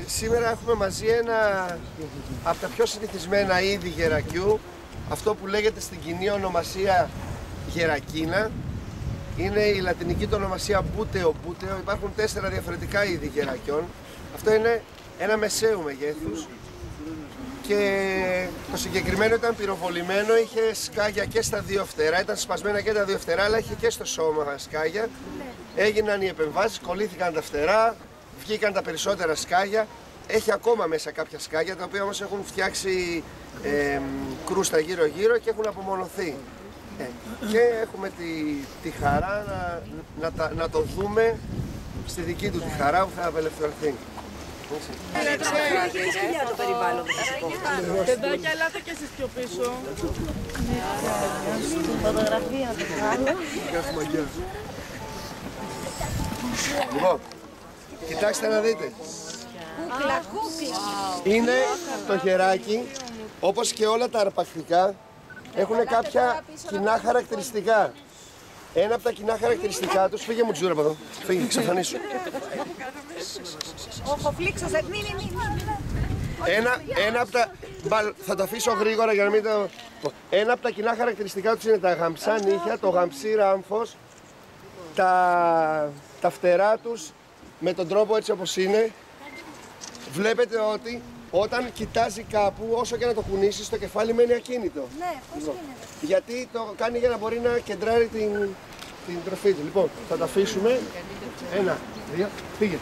Σήμερα έχουμε μαζί ένα από τα πιο συνηθισμένα είδη γερακιού, αυτό που λέγεται στην κοινή ονομασία γερακίνα. Είναι η λατινική του ονομασία μπούτεο. Υπάρχουν 4 διαφορετικά είδη γερακιών. Αυτό είναι ένα μεσαίου μεγέθους και το συγκεκριμένο ήταν πυροβολημένο, είχε σκάγια και στα 2 φτερά, ήταν σπασμένα και τα 2 φτερά, αλλά είχε και στο σώμα σκάγια. Έγιναν οι επεμβάσεις, κολλήθηκαν τα φτερά, βγήκαν τα περισσότερα σκάγια. Έχει ακόμα μέσα κάποια σκάγια, τα οποία όμως έχουν φτιάξει κρούστα γύρω-γύρω και έχουν απομονωθεί. Και έχουμε τη χαρά να το δούμε στη δική του τη χαρά που θα απελευθερωθεί. Το περιβάλλον παιδάκια, ελάτε και εσείς πιο πίσω. Φωτογραφία το κάνω. Λοιπόν, κοιτάξτε να δείτε. Είναι το γεράκι, όπως και όλα τα αρπακτικά, έχουν κάποια κοινά χαρακτηριστικά. Ένα από τα κοινά χαρακτηριστικά τους, φύγε μου τσούρα από εδώ, φύγε, εξαφανίσου. Ένα από τα, θα το αφήσω γρήγορα για να μην το... Ένα από τα κοινά χαρακτηριστικά τους είναι τα γαμψά νύχια, το γαμψί ράμφος, τα φτερά τους με τον τρόπο έτσι όπως είναι. Βλέπετε ότι όταν κοιτάζει κάπου, όσο και να το κουνήσεις, το κεφάλι μένει ακίνητο. Ναι, πώς γίνεται. Γιατί το κάνει για να μπορεί να κεντράρει την τροφή του. Λοιπόν, θα τα αφήσουμε. 1, 2, φύγε.